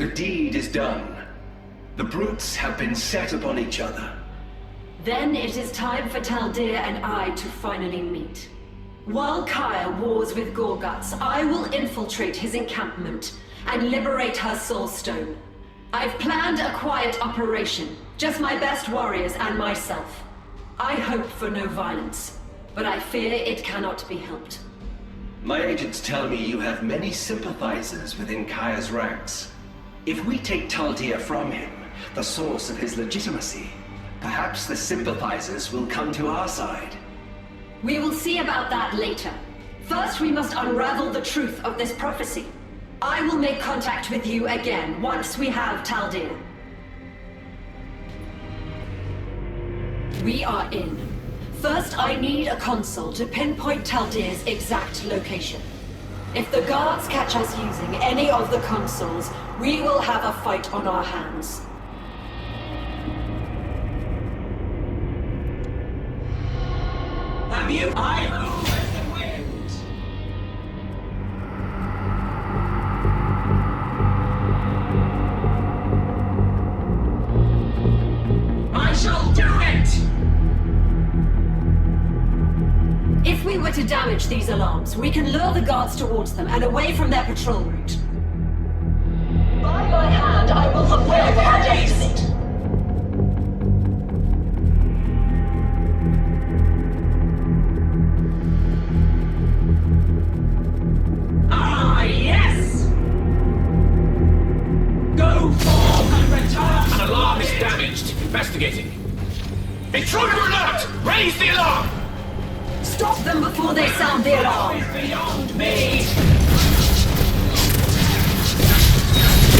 The deed is done. The brutes have been set upon each other. Then it is time for Taldir and I to finally meet. While Kaya wars with Gorguts, I will infiltrate his encampment and liberate her soul stone. I've planned a quiet operation, just my best warriors and myself. I hope for no violence, but I fear it cannot be helped. My agents tell me you have many sympathizers within Kaya's ranks. If we take Taldir from him, the source of his legitimacy, perhaps the sympathizers will come to our side. We will see about that later. First, we must unravel the truth of this prophecy. I will make contact with you again once we have Taldir. We are in. First, I need a console to pinpoint Taldir's exact location. If the guards catch us using any of the consoles, we will have a fight on our hands. Have you? I move as the wind. I shall do it! If we were to damage these alarms, we can lure the guards towards them and away from their patrol route. By my hand, I will fulfill our destiny. Ah, yes! Go forth and return! An alarm is damaged. Investigating. Intruder alert! Raise the alarm! Stop them before they sound the alarm! Is beyond me!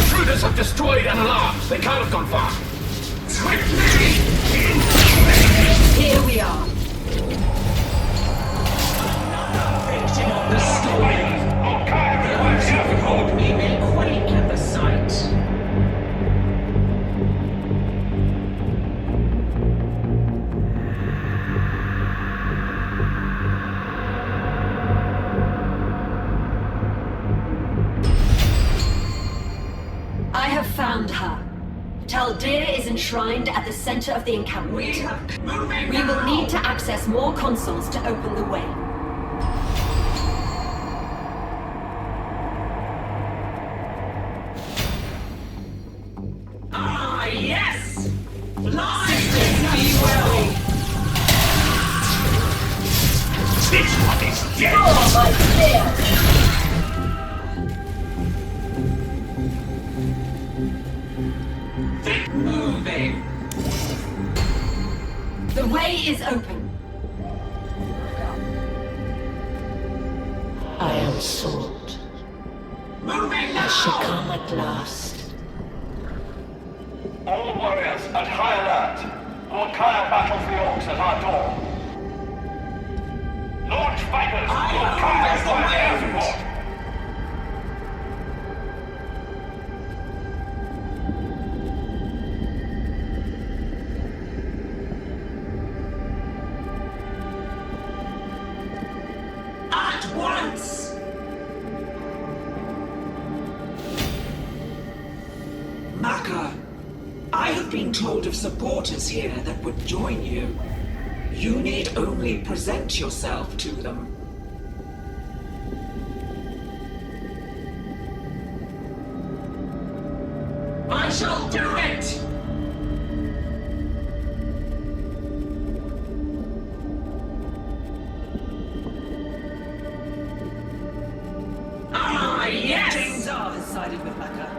Intruders have destroyed an alarm. They can't have gone far. Swiftly! Here we are. Victim of the storm! Those who hold me will quake at the sight. I have found her. Taldir is enshrined at the center of the encampment. We will need to access more consoles to open the way. Ah, yes! Sisters, be well! This one is dead! Oh, my fear! Moving! The way is open. I am sought. Moving now! I shall come at last. All warriors at high alert. Lord Kaya battles the Orks at our door. Launch Vipers! Lord Kaya requires air support. At once! Maka, I have been told of supporters here that would join you. You need only present yourself to them. I shall do it! Ah, yes! James R. has sided with Mecca.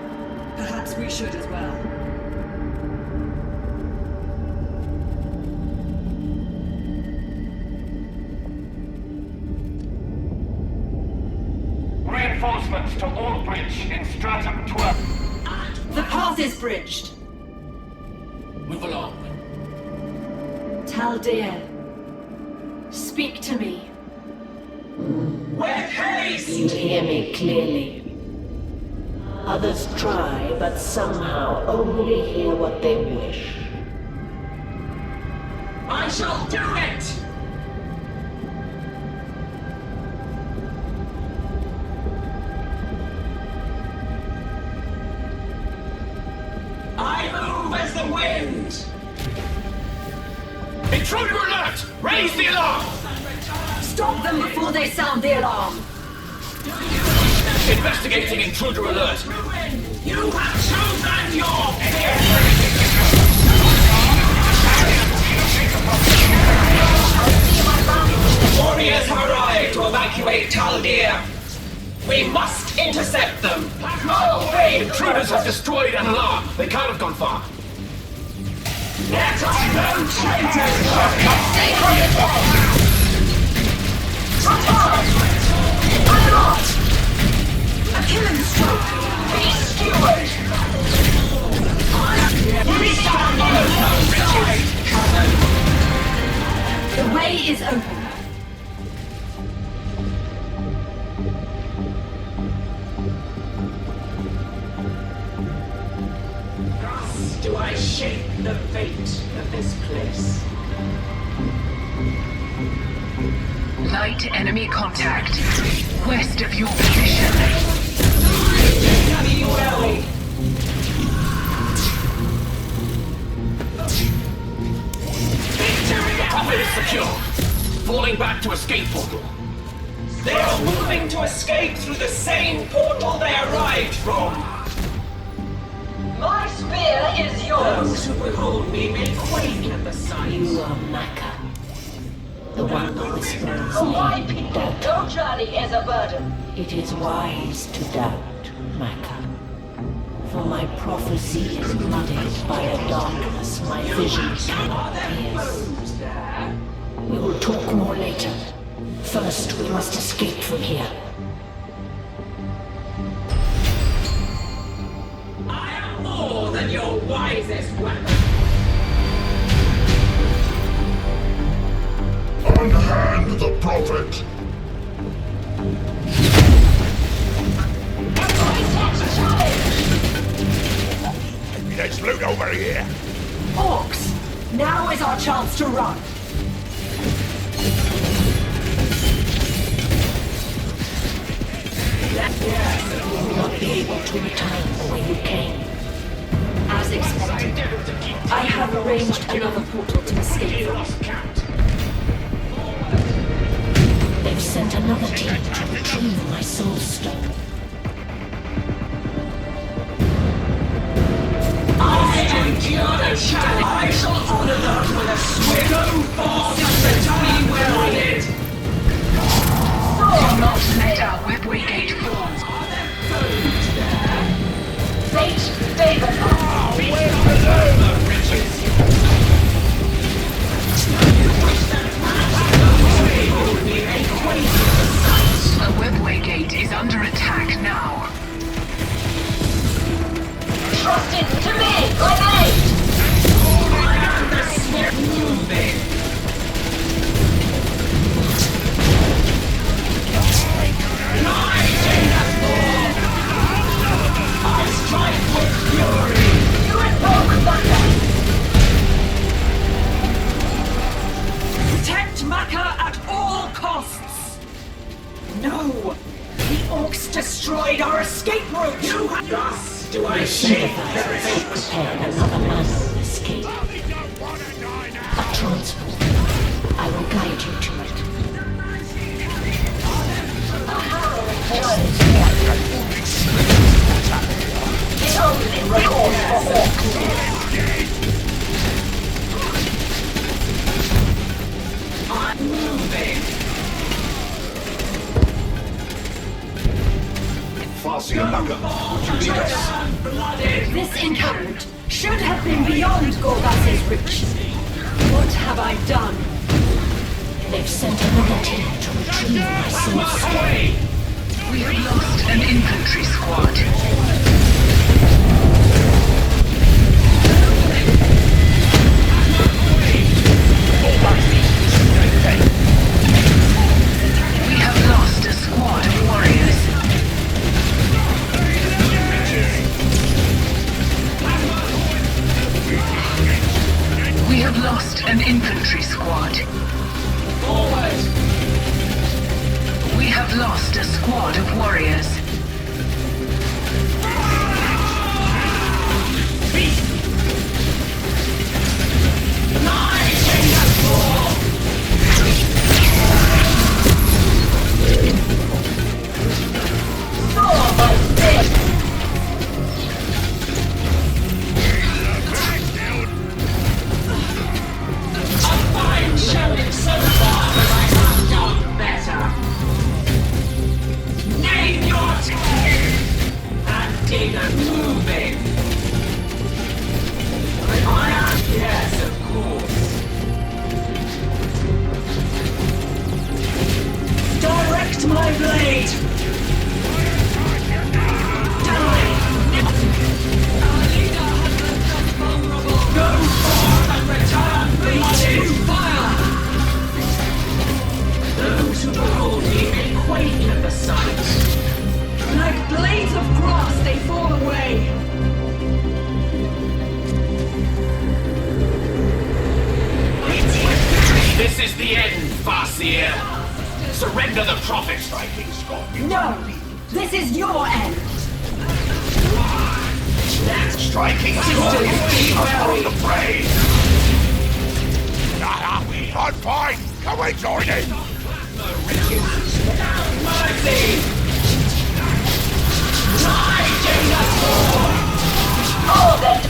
Perhaps we should as well. Reinforcements to all bridge in Stratum 12. The path is bridged. Move along. Taldir, speak to me. With haste! You hear me clearly. Others try, but somehow only hear what they wish. I shall do it! Intruder alert! Raise the alarm! Stop them before they sound the alarm! Investigating intruder alert! You have chosen your fate! Warriors have arrived to evacuate Taldir. We must intercept them. No way! Intruders have destroyed an alarm. They can't have gone far. Let us no traitors! A killing stroke! Be steward! We stand on the The way is open. Thus do I shape the fate of this place. Light enemy contact. West of your position. Cover is secure. Falling back to escape portal. They are moving to escape through the same portal they arrived from. My spear is yours. Those who behold me may quake at the sight. You are Maka, the one who whispers For my name people, doubt. no journey is a burden. It is wise to doubt, Maka. For my prophecy is muddied by a darkness my vision cannot pierce. We will talk more later. First, we must escape from here. I am more than your wisest weapon. Unhand the prophet! Let's loot over here! Orks! Now is our chance to run! You will not be able to return the way you came. As expected, I have arranged another portal to escape from. They've sent another team to retrieve my soul stone. I shall honor them with a swift force to tell me where I did. Do not let our webway gate fall. Fate, David. A webway gate is under attack now. Trust it to me, grenade! You invoke thunder! Protect Maka at all costs! No! The Orks destroyed our escape route! You have... Thus do I shape the fate. Prepared another mass escape. A transport. I will guide you to it. The only recourse for Orks. I'm moving! Farsi and Maka, would you lead us? This encounter should have been beyond Gorgas's reach. What have I done? They've sent another team to retrieve my soul stone. We have lost an infantry squad. We have lost a squad of warriors. We have lost an infantry squad. Forward! We have lost a squad of warriors. My kingdom! Ready and moving! Yes, of course. Direct my blade! Die! Our leader has left us vulnerable! Go forth and return bleeding fire! Those who behold me may quake at the sight. Like blades of grass, they fall away. This is the end, Farseer! Surrender the Prophet! Striking scorpion. No! This is your end! Striking scorpion. Upon the prey. I'm fine. Can we join in? Mercy! Riding the sword! Hold it!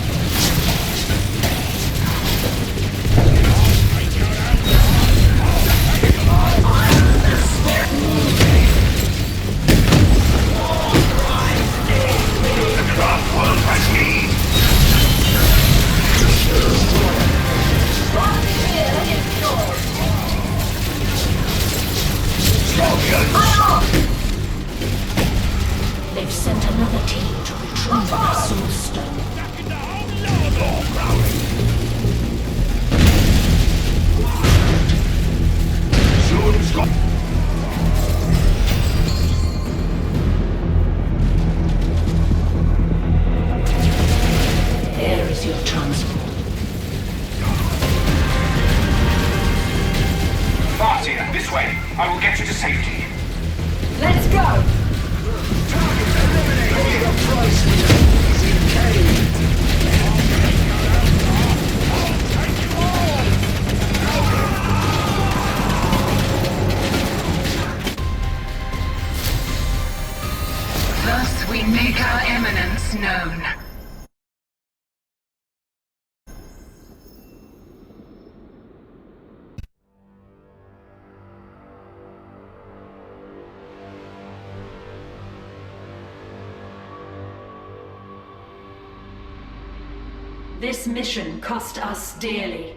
They've sent another team to retrieve the soul stone. There is your transport. Farseer, this way. I will get you to safety. Let's go! Thus we make our eminence known. This mission cost us dearly.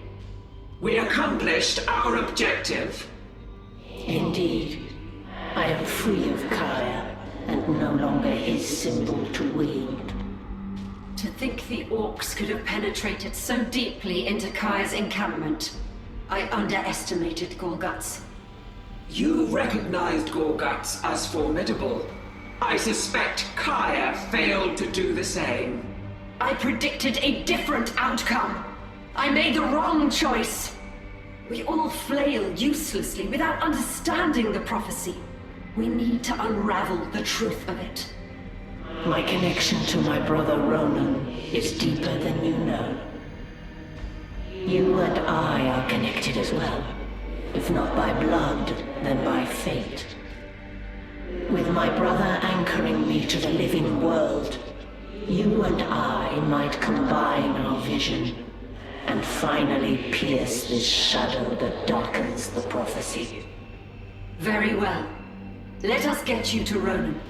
We accomplished our objective. Indeed, I am free of Kaya, and no longer his symbol to wield. To think the Orks could have penetrated so deeply into Kaya's encampment. I underestimated Gorguts. You recognized Gorguts as formidable. I suspect Kaya failed to do the same. I predicted a different outcome. I made the wrong choice. We all flail uselessly without understanding the prophecy. We need to unravel the truth of it. My connection to my brother Ronan is deeper than you know. You and I are connected as well. If not by blood, then by fate. With my brother anchoring me to the living world, you and I might combine our vision and finally pierce this shadow that darkens the prophecy. Very well. Let us get you to Ronan.